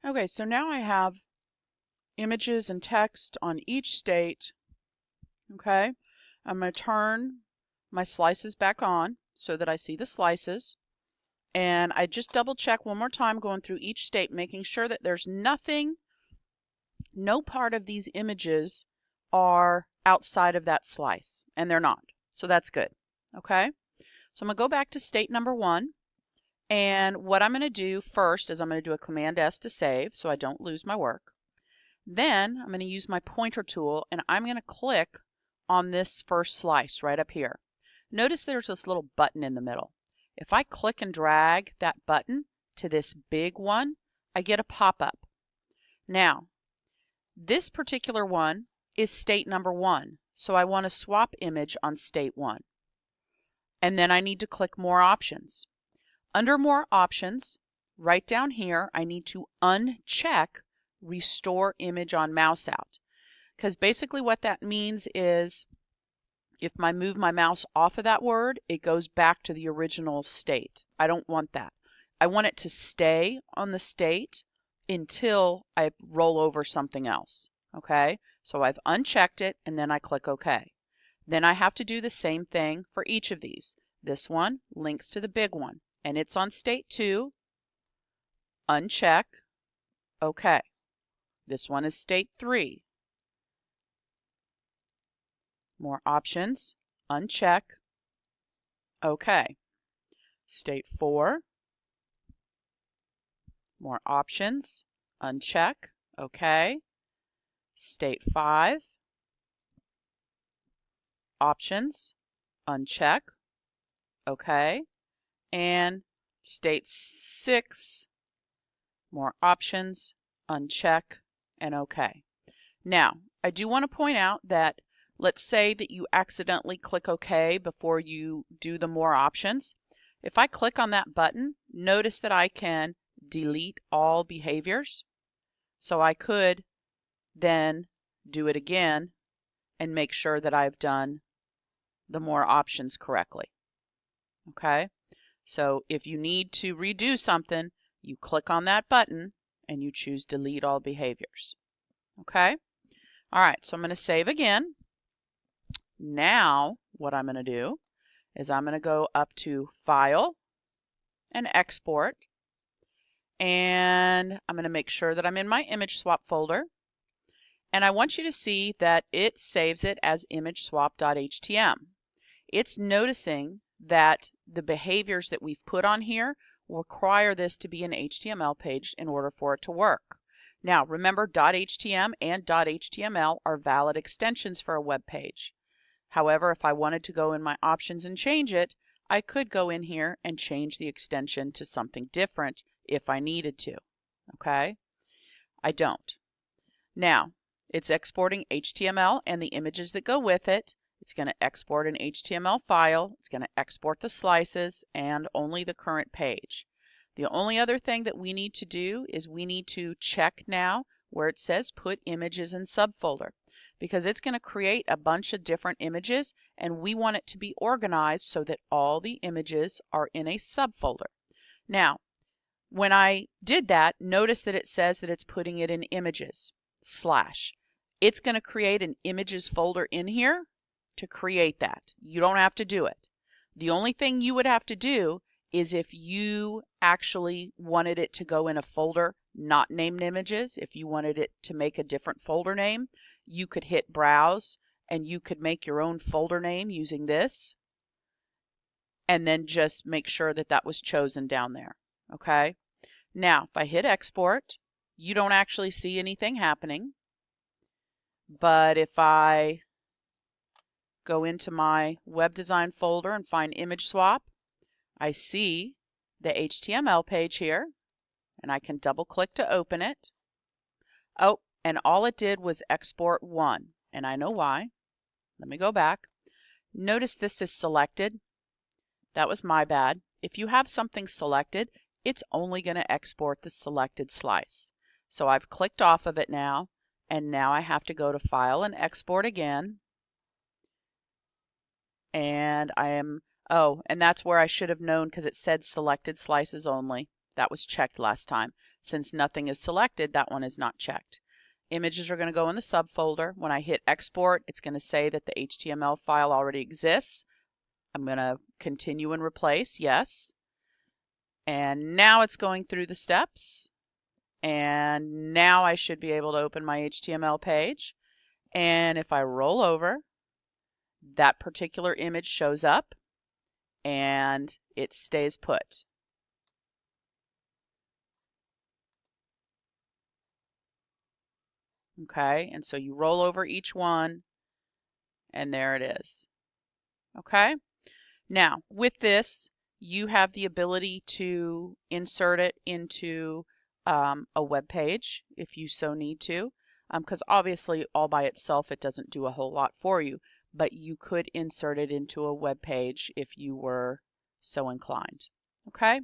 Okay, so now I have images and text on each state. Okay, I'm going to turn my slices back on so that I see the slices. And I just double check one more time going through each state, making sure that there's nothing, no part of these images are outside of that slice, and they're not. So that's good. Okay, so I'm going to go back to state number 1. And what I'm going to do first is I'm going to do a Command S to save so I don't lose my work. Then I'm going to use my pointer tool and I'm going to click on this first slice right up here. Notice there's this little button in the middle. If I click and drag that button to this big one, I get a pop-up. Now, this particular one is state number 1, so I want to swap image on state 1. And then I need to click More Options. Under More Options, right down here, I need to uncheck Restore Image on Mouse Out. Because basically what that means is if I move my mouse off of that word, it goes back to the original state. I don't want that. I want it to stay on the state until I roll over something else. Okay, so I've unchecked it and then I click OK. Then I have to do the same thing for each of these. This one links to the big one and it's on state 2. Uncheck. OK. This one is state 3. More options. Uncheck. OK. State 4. More options. Uncheck. OK. State 5. Options. Uncheck. OK. And state 6. More options. Uncheck. And OK. Now, I do want to point out that let's say that you accidentally click OK before you do the more options. If I click on that button, notice that I can delete all behaviors. So I could then do it again and make sure that I've done the more options correctly. Okay? So if you need to redo something, you click on that button and you choose delete all behaviors. Okay? All right, so I'm going to save again. Now, what I'm going to do is I'm going to go up to File and Export. And I'm going to make sure that I'm in my image swap folder. And I want you to see that it saves it as imageswap.htm. It's noticing that the behaviors that we've put on here require this to be an HTML page in order for it to work. Now, remember, .htm and .html are valid extensions for a web page. However, if I wanted to go in my options and change it, I could go in here and change the extension to something different if I needed to. Okay? I don't. Now, it's exporting HTML and the images that go with it. It's going to export an HTML file. It's going to export the slices and only the current page. The only other thing that we need to do is we need to check now where it says put images in subfolder, because it's going to create a bunch of different images and we want it to be organized so that all the images are in a subfolder. Now, when I did that, notice that it says that it's putting it in images /. It's going to create an images folder in here to create that. You don't have to do it. The only thing you would have to do is if you actually wanted it to go in a folder not named images, if you wanted it to make a different folder name, you could hit browse and you could make your own folder name using this and then just make sure that that was chosen down there. Okay? Now, if I hit export, you don't actually see anything happening. But if I go into my web design folder and find image swap, I see the HTML page here, and I can double click to open it. Oh, and all it did was export 1, and I know why. Let me go back. Notice this is selected. That was my bad. If you have something selected, it's only going to export the selected slice. So I've clicked off of it now, and now I have to go to File and Export again. And I am, oh, and that's where I should have known because it said selected slices only. That was checked last time. Since nothing is selected, that one is not checked. Images are going to go in the subfolder. When I hit export, it's going to say that the HTML file already exists. I'm going to continue and replace, yes. And now it's going through the steps. And now I should be able to open my HTML page. And if I roll over, that particular image shows up and it stays put. Okay, and so you roll over each one and there it is. Okay, now with this, you have the ability to insert it into a web page if you so need to, because obviously all by itself it doesn't do a whole lot for you, but you could insert it into a web page if you were so inclined. Okay.